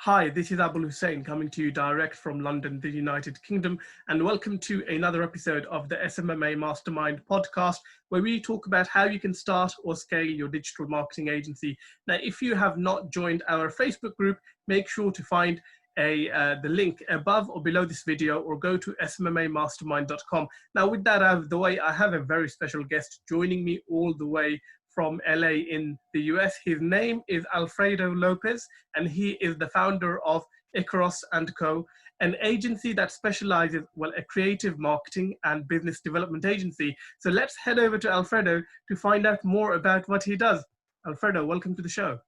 Hi, this is Abul Hussain coming to you direct from London, the United Kingdom, and welcome to another episode of the SMMA Mastermind podcast, where we talk about how you can start or scale your digital marketing agency. Now, if you have not joined our Facebook group, make sure to find the link above or below this video, or go to smmamastermind.com. Now, with that out of the way, I have a very special guest joining me all the way from LA in the US. His name is Alfredo Lopez, and he is the founder of Icaros Co, an agency that specializes, a creative marketing and business development agency. So let's head over to Alfredo to find out more about what he does. Alfredo, welcome to the show.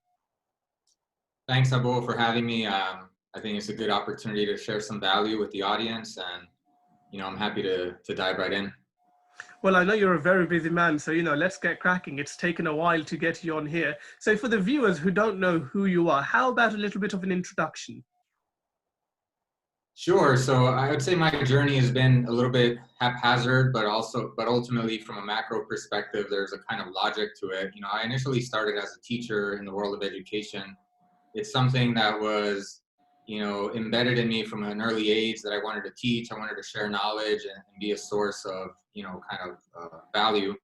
Thanks, Abul, for having me. I think it's a good opportunity to share some value with the audience, and I'm happy to dive right in. Well, I know you're a very busy man, so let's get cracking. It's taken a while to get you on here. So for the viewers who don't know who you are, how about a little bit of an introduction? Sure. So I would say my journey has been a little bit haphazard, but ultimately from a macro perspective, there's a kind of logic to it. I initially started as a teacher in the world of education. It's something that was embedded in me from an early age, that I wanted to teach. I wanted to share knowledge and be a source of, value.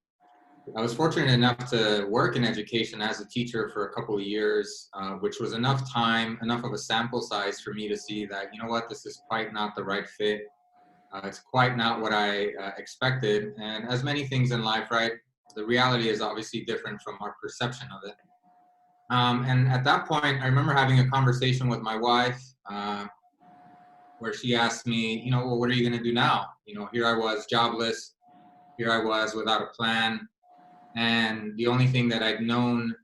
I was fortunate enough to work in education as a teacher for a couple of years, which was enough time, enough of a sample size for me to see that, this is quite not the right fit. It's quite not what I expected. And as many things in life, right, the reality is obviously different from our perception of it. And at that point, I remember having a conversation with my wife, where she asked me, well, what are you going to do now? Here I was jobless. Here I was without a plan. And the only thing that I'd known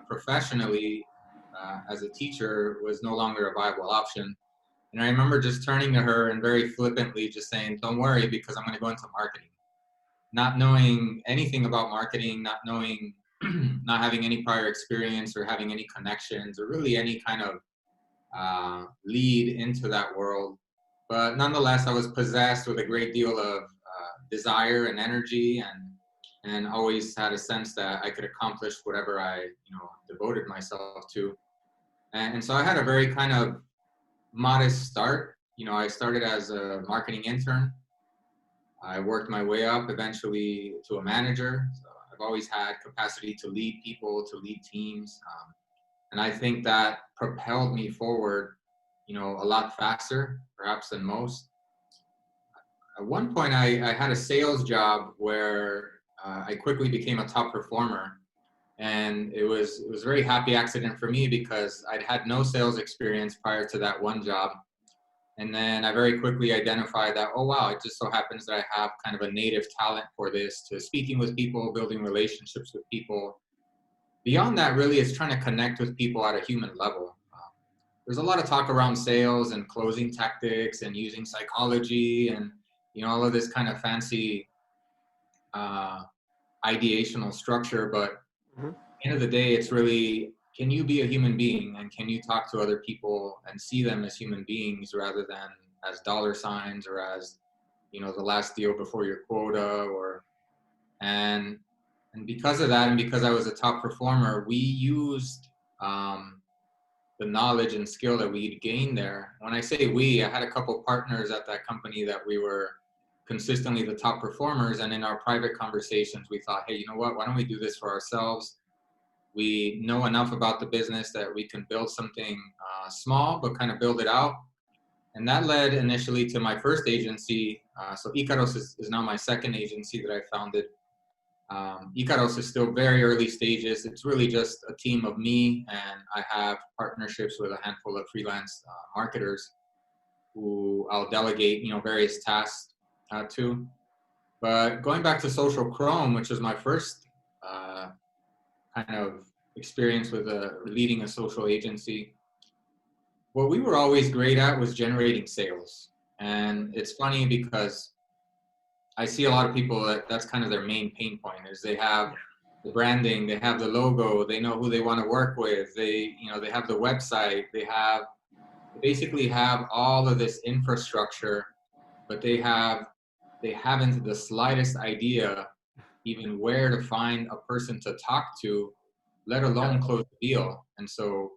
professionally as a teacher was no longer a viable option. And I remember just turning to her and very flippantly just saying, don't worry, because I'm going to go into marketing. Not knowing anything about marketing, not having any prior experience or having any connections or really any kind of lead into that world. But nonetheless, I was possessed with a great deal of desire and energy, and always had a sense that I could accomplish whatever I devoted myself to. And so I had a very kind of modest start. I started as a marketing intern. I worked my way up eventually to a manager. So I've always had capacity to lead people, to lead teams. And I think that propelled me forward, a lot faster, perhaps than most. At one point, I had a sales job where I quickly became a top performer. And it was a very happy accident for me, because I'd had no sales experience prior to that one job. And then I very quickly identified that, oh, wow, it just so happens that I have kind of a native talent for this, to speaking with people, building relationships with people. Beyond that, really, it's trying to connect with people at a human level. There's a lot of talk around sales and closing tactics and using psychology and, all of this kind of fancy ideational structure. But at the end of the day, it's really, can you be a human being, and can you talk to other people and see them as human beings rather than as dollar signs or as, the last deal before your quota, and because of that, and because I was a top performer, we used the knowledge and skill that we'd gained there. When I say we, I had a couple partners at that company that we were consistently the top performers. And in our private conversations, we thought, hey, why don't we do this for ourselves? We know enough about the business that we can build something small, but kind of build it out. And that led initially to my first agency. So Icaros is now my second agency that I founded. Icaros is still very early stages. It's really just a team of me, and I have partnerships with a handful of freelance marketers who I'll delegate, various tasks to. But going back to Social Chrome, which was my first kind of experience with leading a social agency, what we were always great at was generating sales. And it's funny because I see a lot of people that's kind of their main pain point, is they have the branding, they have the logo, they know who they want to work with, they have the website, they basically have all of this infrastructure, but they haven't the slightest idea even where to find a person to talk to, let alone close the deal. And so,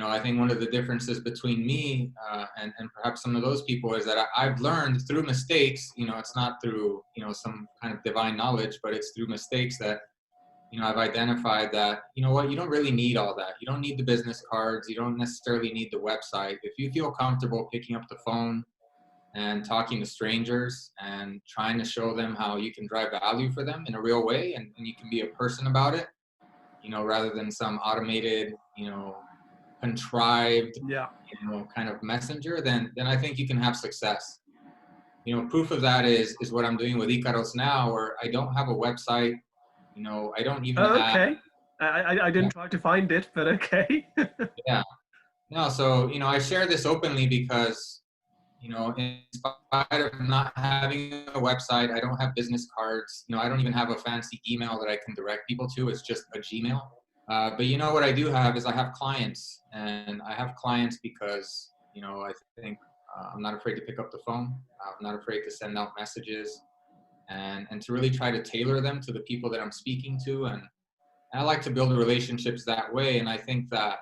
I think one of the differences between me and perhaps some of those people is that I've learned through mistakes. It's not through some kind of divine knowledge, but it's through mistakes that I've identified that what, you don't really need all that. You don't need the business cards. You don't necessarily need the website. If you feel comfortable picking up the phone and talking to strangers and trying to show them how you can drive value for them in a real way, and you can be a person about it, rather than some automated, contrived, kind of messenger, then I think you can have success. Proof of that is what I'm doing with Icaros now, where I don't have a website. I don't even have. Okay. I didn't try to find it, but okay. Yeah. No, so, I share this openly because, in spite of not having a website, I don't have business cards. I don't even have a fancy email that I can direct people to. It's just a Gmail. But what I do have is I have clients, and I have clients because, I think I'm not afraid to pick up the phone. I'm not afraid to send out messages and to really try to tailor them to the people that I'm speaking to. And I like to build relationships that way. And I think that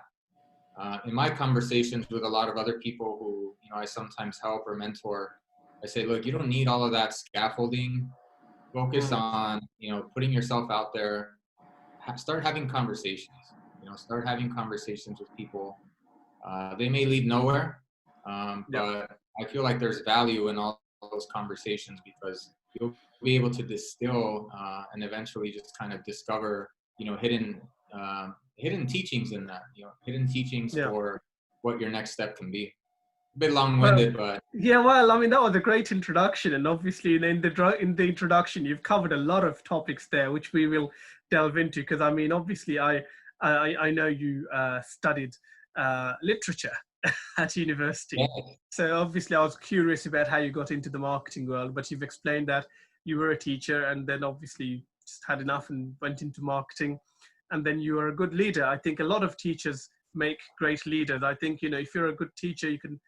in my conversations with a lot of other people who, I sometimes help or mentor, I say, look, you don't need all of that scaffolding. Focus on, putting yourself out there. Start having conversations. Start having conversations with people. They may lead nowhere, but I feel like there's value in all those conversations because you'll be able to distill and eventually just kind of discover, hidden teachings in that. Hidden teachings for what your next step can be. A bit long-winded, but yeah. Well, I mean, that was a great introduction, and obviously in the introduction, you've covered a lot of topics there, which we will delve into. Because I mean, obviously, I know you studied literature at university, so obviously, I was curious about how you got into the marketing world. But you've explained that you were a teacher, and then obviously just had enough and went into marketing, and then you are a good leader. I think a lot of teachers make great leaders. I think if you're a good teacher, you can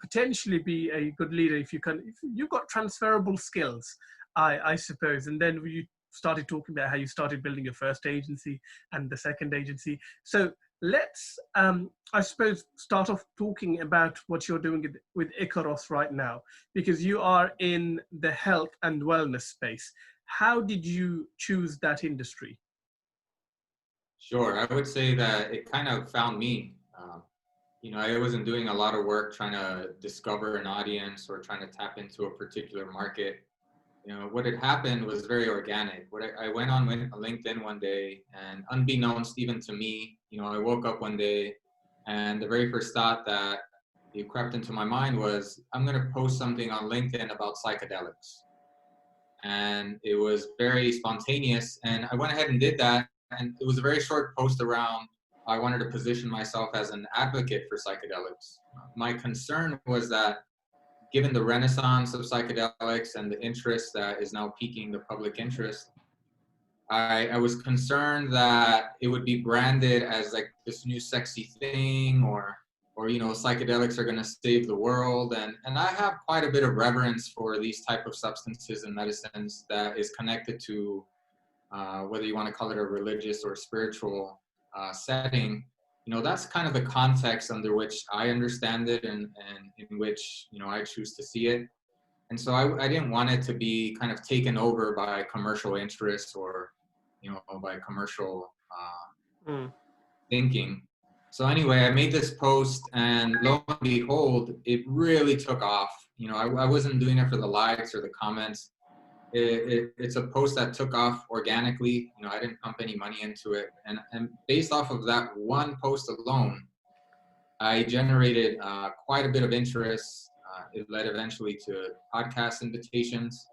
potentially be a good leader if you've got transferable skills, I suppose. And then you started talking about how you started building your first agency and the second agency. So let's, I suppose, start off talking about what you're doing with Icaros right now, because you are in the health and wellness space. How did you choose that industry? Sure, I would say that it kind of found me. I wasn't doing a lot of work trying to discover an audience or trying to tap into a particular market. What had happened was very organic. I went on LinkedIn one day, and unbeknownst even to me, I woke up one day and the very first thought that crept into my mind was, I'm going to post something on LinkedIn about psychedelics. And it was very spontaneous, and I went ahead and did that. And it was a very short post around, I wanted to position myself as an advocate for psychedelics. My concern was that given the renaissance of psychedelics and the interest that is now piquing the public interest, I was concerned that it would be branded as like this new sexy thing, or psychedelics are going to save the world. And I have quite a bit of reverence for these type of substances and medicines that is connected to whether you want to call it a religious or spiritual setting. That's kind of the context under which I understand it, and in which I choose to see it. And so I didn't want it to be kind of taken over by commercial interests or by commercial thinking. So anyway, I made this post, and lo and behold, it really took off. I wasn't doing it for the likes or the comments. It's a post that took off organically. I didn't pump any money into it. And based off of that one post alone, I generated quite a bit of interest. It led eventually to podcast invitations,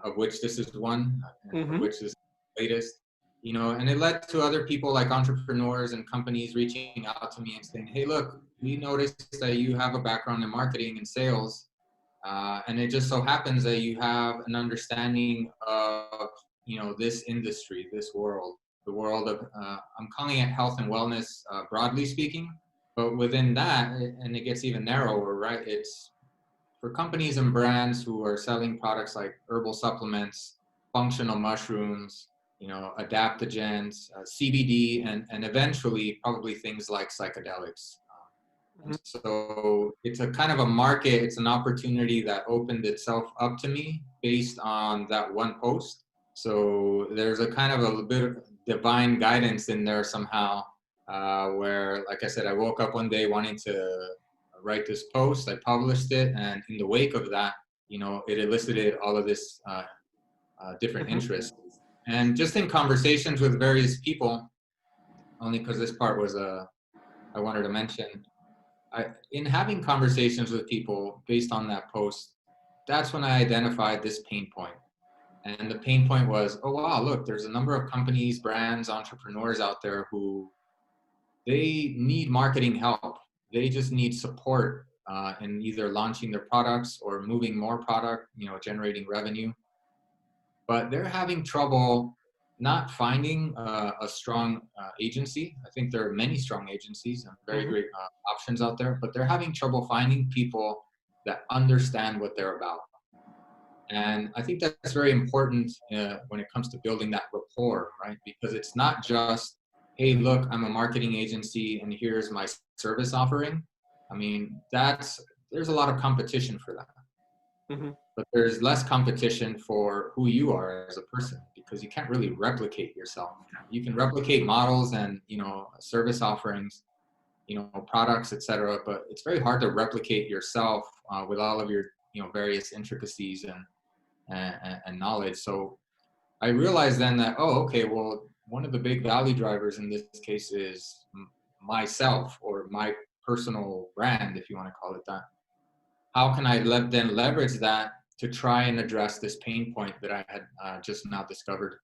of which this is one, of which is the latest. And it led to other people like entrepreneurs and companies reaching out to me and saying, hey, look, we noticed that you have a background in marketing and sales. And it just so happens that you have an understanding of, this industry, this world, the world of, I'm calling it health and wellness, broadly speaking, but within that, and it gets even narrower, right? It's for companies and brands who are selling products like herbal supplements, functional mushrooms, adaptogens, CBD, and eventually probably things like psychedelics. And so it's a kind of a market, it's an opportunity that opened itself up to me based on that one post. So there's a kind of a bit of divine guidance in there somehow, where, like I said, I woke up one day wanting to write this post, I published it, and in the wake of that, it elicited all of this different interests. And just in conversations with various people, only because this part was I wanted to mention, in having conversations with people based on that post, that's when I identified this pain point. And the pain point was, oh wow, look, there's a number of companies, brands, entrepreneurs out there who they need marketing help. They just need support in either launching their products or moving more product, generating revenue. But they're having trouble not finding a strong agency. I think there are many strong agencies and very great options out there, but they're having trouble finding people that understand what they're about. And I think that's very important when it comes to building that rapport, right? Because it's not just, hey, look, I'm a marketing agency and here's my service offering. I mean, there's a lot of competition for that. But there's less competition for who you are as a person, because you can't really replicate yourself. You can replicate models and, service offerings, products, etc. But it's very hard to replicate yourself with all of your, various intricacies and knowledge. So I realized then that, oh, okay, well, one of the big value drivers in this case is myself, or my personal brand, if you want to call it that. How can I then leverage that to try and address this pain point that I had just now discovered?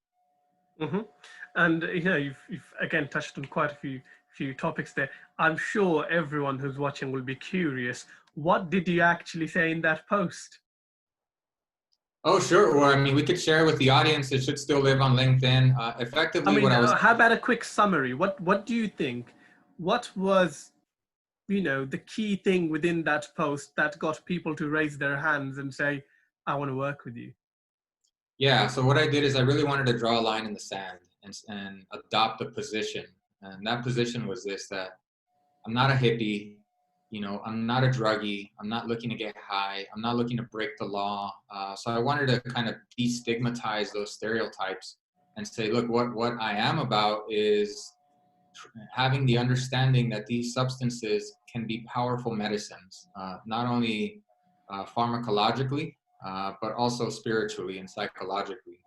And you've again touched on quite a few topics there. I'm sure everyone who's watching will be curious. What did you actually say in that post? Oh, sure. Well, I mean, we could share with the audience. It should still live on LinkedIn. Effectively, what I was. How about a quick summary? What do you think? What was, the key thing within that post that got people to raise their hands and say, I want to work with you? Yeah, so what I did is I really wanted to draw a line in the sand and adopt a position. And that position was this, that I'm not a hippie, I'm not a druggie, I'm not looking to get high, I'm not looking to break the law. So I wanted to kind of destigmatize those stereotypes and say, look, what I am about is having the understanding that these substances can be powerful medicines, not only pharmacologically, but also spiritually and psychologically.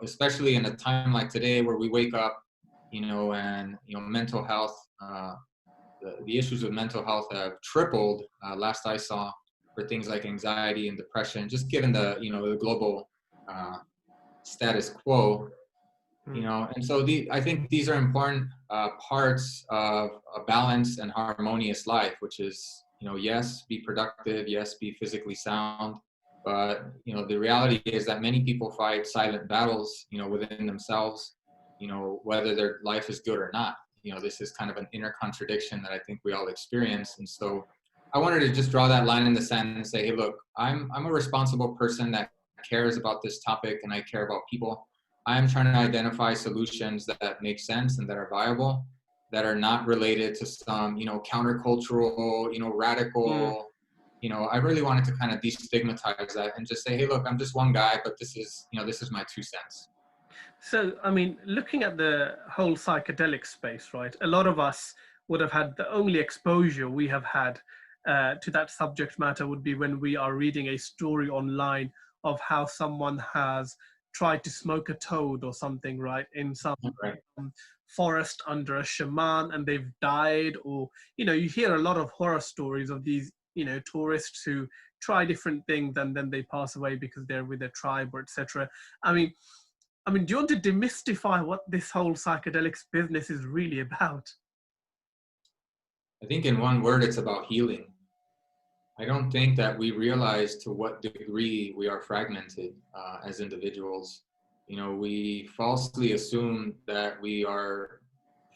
Especially in a time like today where we wake up, and mental health, the issues with mental health have tripled last I saw, for things like anxiety and depression, just given the the global status quo. And so I think these are important parts of a balanced and harmonious life, which is, yes, be productive, yes, be physically sound. But, the reality is that many people fight silent battles, within themselves, whether their life is good or not. This is kind of an inner contradiction that I think we all experience. And so I wanted to just draw that line in the sand and say, hey, look, I'm a responsible person that cares about this topic, and I care about people. I'm trying to identify solutions that make sense and that are viable, that are not related to some, countercultural, radical, I really wanted to kind of destigmatize that and just say, hey, look, I'm just one guy, but this is my 2 cents. So, I mean, looking at the whole psychedelic space, right, a lot of us would have had, the only exposure we have had to that subject matter would be when we are reading a story online of how someone has tried to smoke a toad or something, right, in some forest under a shaman, and they've died. Or, you hear a lot of horror stories of these, tourists who try different things and then they pass away because they're with a tribe or etc. I mean, do you want to demystify what this whole psychedelics business is really about? I think in one word, it's about healing. I don't think that we realize to what degree we are fragmented as individuals. We falsely assume that we are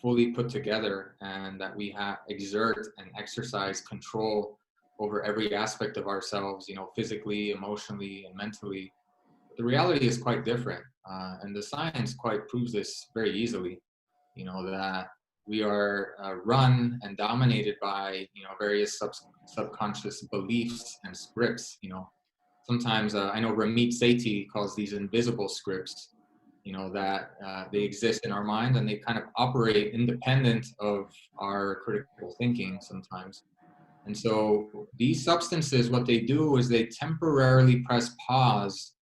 fully put together and that we exert and exercise control over every aspect of ourselves, physically, emotionally, and mentally. the reality is quite different. And the science quite proves this very easily, you know, that we are run and dominated by, you know, various subconscious beliefs and scripts, you know. Sometimes I know 𝗏𝗏𝗏𝗏𝗏 calls these invisible scripts, you know, that they exist in our mind and they kind of operate independent of our critical thinking sometimes. And so these substances, what they do is they temporarily press pause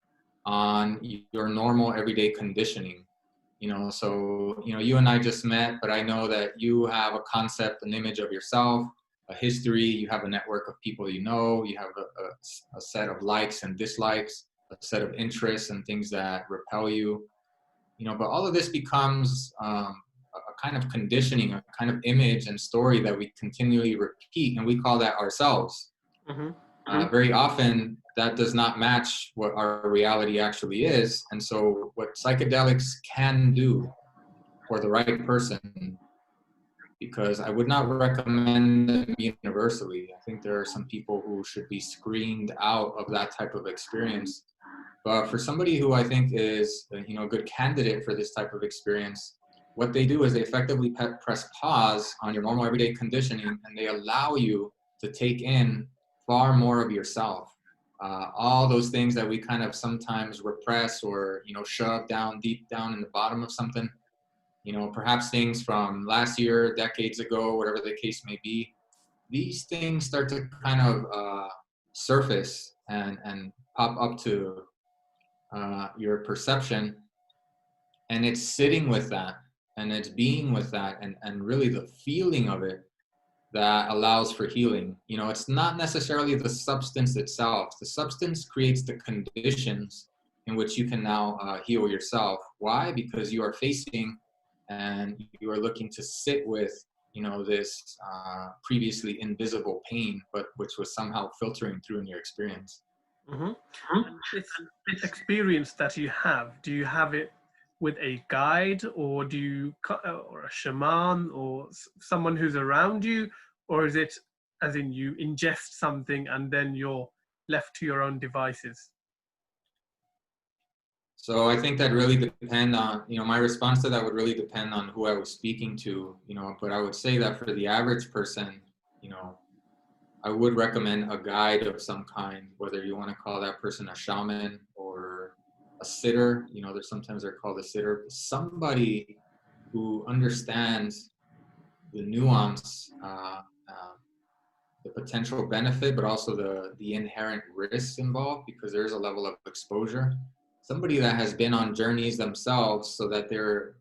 on your normal everyday conditioning. You know, so, you know, you and I just met, but I know that you have a concept, an image of yourself, a history, you have a network of people you know, you have a set of likes and dislikes, a set of interests and things that repel you, you know, but all of this becomes a kind of conditioning, a kind of image and story that we continually repeat, and we call that ourselves. Very often that does not match what our reality actually is. And so what psychedelics can do for the right person, because I would not recommend them universally. I think there are some people who should be screened out of that type of experience. But for somebody who I think is, you know, a good candidate for this type of experience, what they do is they effectively press pause on your normal everyday conditioning, and they allow you to take in far more of yourself. All those things that we kind of sometimes repress or, you know, shove down deep down in the bottom of something, you know, perhaps things from last year, decades ago, whatever the case may be, these things start to kind of surface and pop up to your perception, and it's sitting with that, and it's being with that, and really the feeling of it that allows for healing. You know, it's not necessarily the substance itself. The substance creates the conditions in which you can now heal yourself. Why? Because you are facing and you are looking to sit with, you know, this previously invisible pain, but which was somehow filtering through in your experience. And this experience that you have, do you have it with a guide, or do you, or a shaman, or someone who's around you, or is it as in you ingest something and then you're left to your own devices? So I think that really depend on, you know, my response to that would really depend on who I was speaking to, you know, but I would say that for the average person, you know, I would recommend a guide of some kind, whether you want to call that person a shaman or a sitter. You know, there's sometimes they're called a sitter, somebody who understands the nuance, the potential benefit, but also the inherent risks involved, because there's a level of exposure. Somebody that has been on journeys themselves so that they're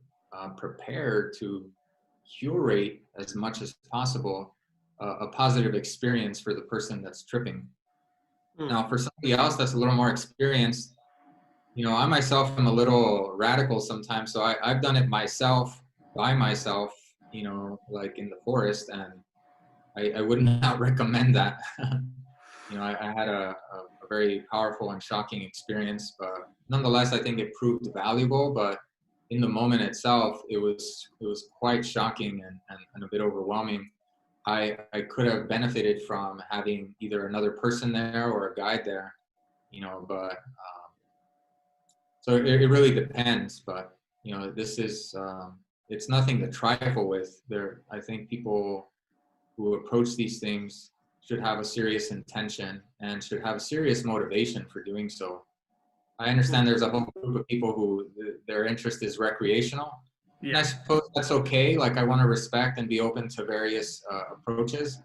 prepared to curate as much as possible a positive experience for the person that's tripping. Now, for somebody else that's a little more experienced, you know, I myself am a little radical sometimes, so I've done it myself, by myself, you know, like in the forest, and I would not recommend that. You know, I had a very powerful and shocking experience, but nonetheless, I think it proved valuable. But in the moment itself, it was quite shocking and a bit overwhelming. I could have benefited from having either another person there or a guide there, you know, but so it really depends. But, you know, this is, it's nothing to trifle with. I think people who approach these things should have a serious intention and should have serious motivation for doing so. I understand there's a whole group of people who their interest is recreational. Yeah. And I suppose that's okay. Like, I want to respect and be open to various approaches.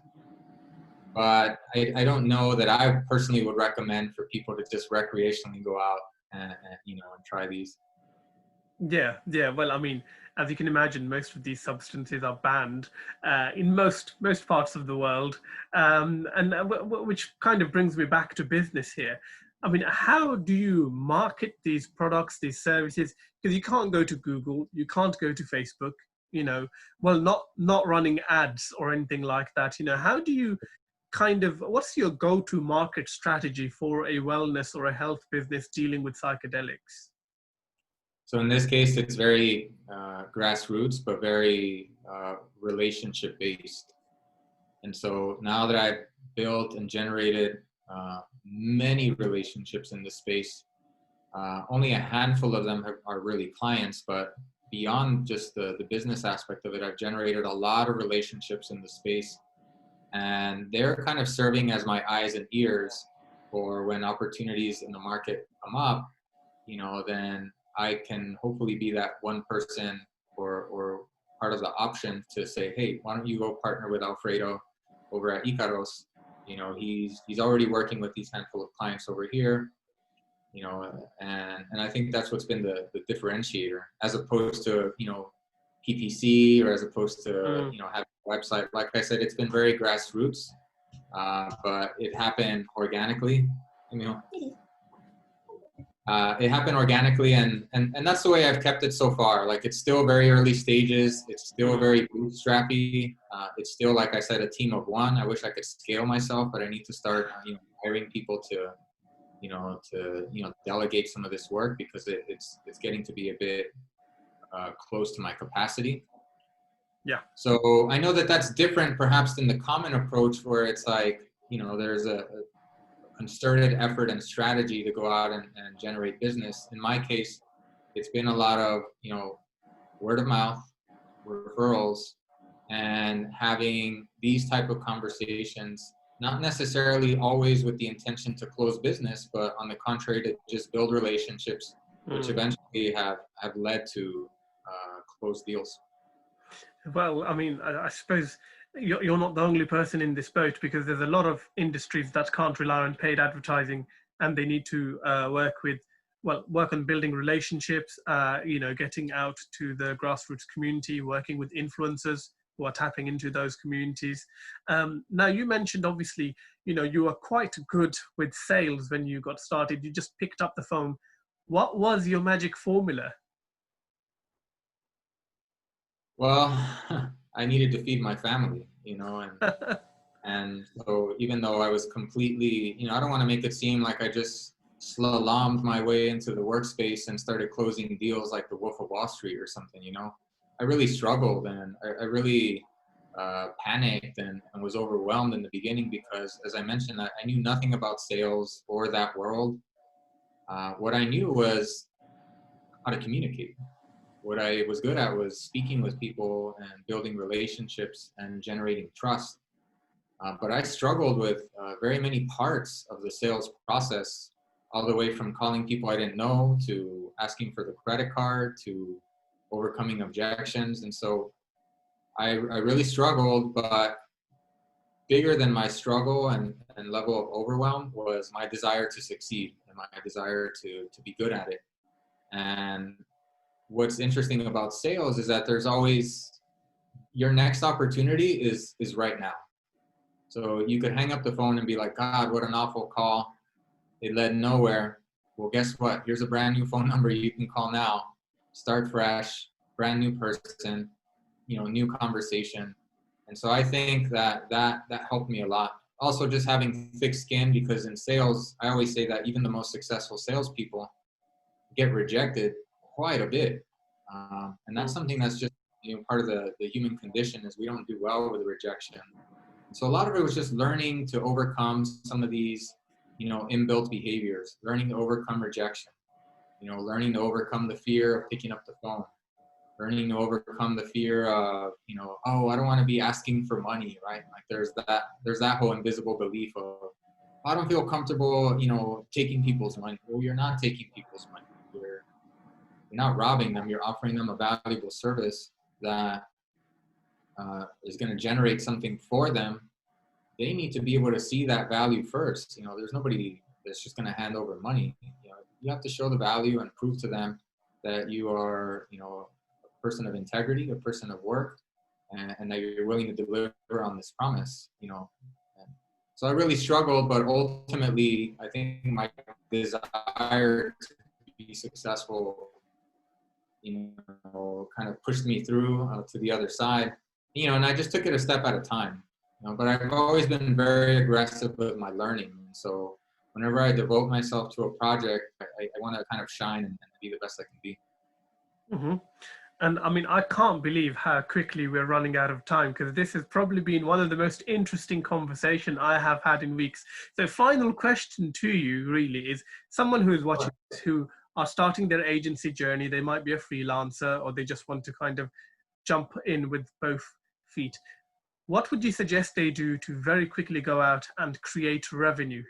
But I don't know that I personally would recommend for people to just recreationally go out and you know, and try these. Yeah, yeah. Well, I mean, as you can imagine, most of these substances are banned in most parts of the world, and which kind of brings me back to business here. I mean, how do you market these products, these services? Because you can't go to Google, you can't go to Facebook, you know, well, not running ads or anything like that. You know, how do you kind of, what's your go-to market strategy for a wellness or a health business dealing with psychedelics? So in this case, it's very grassroots, but very relationship-based. And so now that I've built and generated many relationships in this space, Only a handful of them are really clients, but beyond just the business aspect of it, I've generated a lot of relationships in the space, and they're kind of serving as my eyes and ears for when opportunities in the market come up, then I can hopefully be that one person or part of the option to say, hey, why don't you go partner with Alfredo over at Icaros? He's already working with these handful of clients over here, and I think that's what's been the differentiator, as opposed to, PPC, or as opposed to, having a website. Like I said, it's been very grassroots, but it happened organically, it happened organically, and that's the way I've kept it so far. Like, it's still very early stages. It's still very bootstrappy. It's still, like I said, a team of one. I wish I could scale myself, but I need to start, hiring people to delegate some of this work, because it's getting to be a bit close to my capacity. Yeah. So I know that that's different perhaps than the common approach, where it's like, there's a concerted effort and strategy to go out and generate business. In my case, it's been a lot of, word of mouth, referrals, and having these type of conversations, not necessarily always with the intention to close business, but on the contrary, to just build relationships, which eventually have led to closed deals. Well, I mean, I suppose you're not the only person in this boat, because there's a lot of industries that can't rely on paid advertising, and they need to work on building relationships, getting out to the grassroots community, working with influencers who are tapping into those communities. Now, you mentioned, obviously, you were quite good with sales when you got started. You just picked up the phone. What was your magic formula? Well, I needed to feed my family, and so even though I was completely, I don't want to make it seem like I just slalomed my way into the workspace and started closing deals like the Wolf of Wall Street or something, I really struggled, and I really panicked and was overwhelmed in the beginning, because, as I mentioned, I knew nothing about sales or that world. What I knew was how to communicate. What I was good at was speaking with people and building relationships and generating trust. But I struggled with very many parts of the sales process, all the way from calling people I didn't know, to asking for the credit card, to overcoming objections. And so I really struggled, but bigger than my struggle and level of overwhelm was my desire to succeed and my desire to be good at it. And what's interesting about sales is that there's always, your next opportunity is right now. So you could hang up the phone and be like, God, what an awful call. It led nowhere. Well, guess what? Here's a brand new phone number you can call now. Start fresh, brand new person, new conversation. And so I think that helped me a lot. Also, just having thick skin, because in sales, I always say that even the most successful salespeople get rejected quite a bit. And that's something that's just, part of the human condition, is we don't do well with rejection. And so a lot of it was just learning to overcome some of these, inbuilt behaviors, learning to overcome rejection, learning to overcome the fear of picking up the phone, learning to overcome the fear of, oh, I don't want to be asking for money, right? Like there's that whole invisible belief of, I don't feel comfortable, taking people's money. Well, you're not taking people's money. You're not robbing them. You're offering them a valuable service that is going to generate something for them. They need to be able to see that value first. There's nobody that's just going to hand over money. You have to show the value and prove to them that you are, a person of integrity, a person of work, and that you're willing to deliver on this promise. And so I really struggled, but ultimately, I think my desire to be successful, kind of pushed me through to the other side, and I just took it a step at a time, but I've always been very aggressive with my learning. And so whenever I devote myself to a project, I want to kind of shine and be the best I can be. Mm-hmm. And I mean, I can't believe how quickly we're running out of time, because this has probably been one of the most interesting conversations I have had in weeks. So final question to you really is, someone who is watching this, who are starting their agency journey. They might be a freelancer, or they just want to kind of jump in with both feet. What would you suggest they do to very quickly go out and create revenue?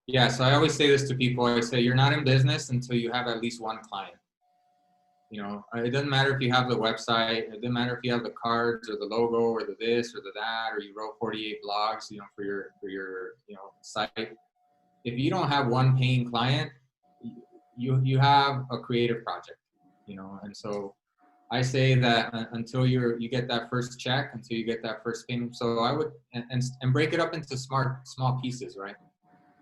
Yeah, so I always say this to people. I say, you're not in business until you have at least one client. You know, it doesn't matter if you have the website, it doesn't matter if you have the cards or the logo or the this or the that, or you wrote 48 blogs, you know, for your site. If you don't have one paying client, you have a creative project, you know. And so I say that until you get that first check, until you get that first payment. So I would, and break it up into small pieces, right?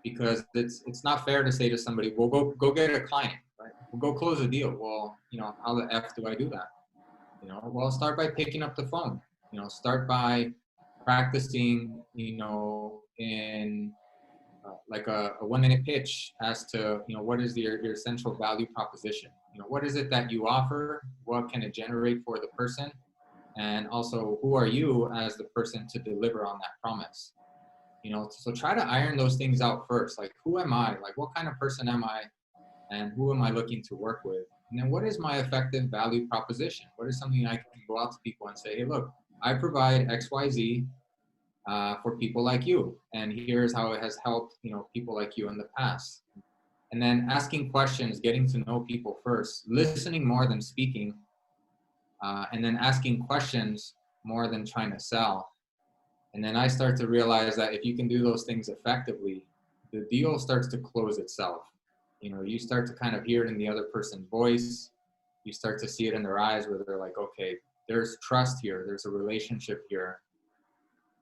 Because it's not fair to say to somebody, well, go get a client, right? Well, go close a deal. Well, you know, how the F do I do that? You know, well, start by picking up the phone. You know, start by practicing, you know, in like a 1-minute pitch as to, you know, what is your essential value proposition? You know, what is it that you offer? What can it generate for the person? And also, who are you as the person to deliver on that promise? You know, so try to iron those things out first. Like, who am I? Like, what kind of person am I? And who am I looking to work with? And then what is my effective value proposition? What is something I can go out to people and say, hey, look, I provide XYZ for people like you. And here's how it has helped, you know, people like you in the past. And then asking questions, getting to know people first, listening more than speaking, and then asking questions more than trying to sell. And then I start to realize that if you can do those things effectively, the deal starts to close itself. You know, you start to kind of hear it in the other person's voice. You start to see it in their eyes where they're like, okay, there's trust here. There's a relationship here.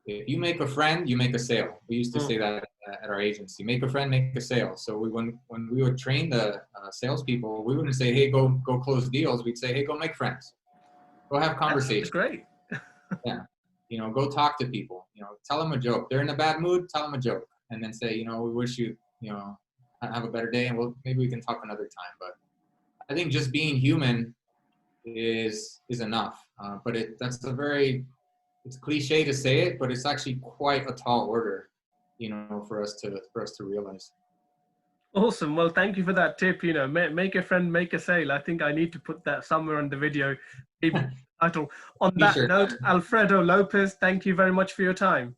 If you make a friend, you make a sale. We used to say that at our agency, make a friend, make a sale. So when we would train the salespeople, we wouldn't say, hey, go close deals. We'd say, hey, go make friends. Go have conversations. That's great. Yeah. You know, go talk to people, you know, tell them a joke. They're in a bad mood, tell them a joke. And then say, you know, we wish you, you know, have a better day, and maybe we can talk another time. But I think just being human is enough. But it's cliche to say it, but it's actually quite a tall order, you know, for us to realize. Awesome. Well, thank you for that tip. You know, make a friend, make a sale. I think I need to put that somewhere on the video title. On that note, Alfredo Lopez, thank you very much for your time.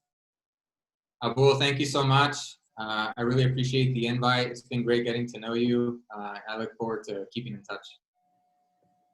Abul, thank you so much. I really appreciate the invite. It's been great getting to know you. I look forward to keeping in touch.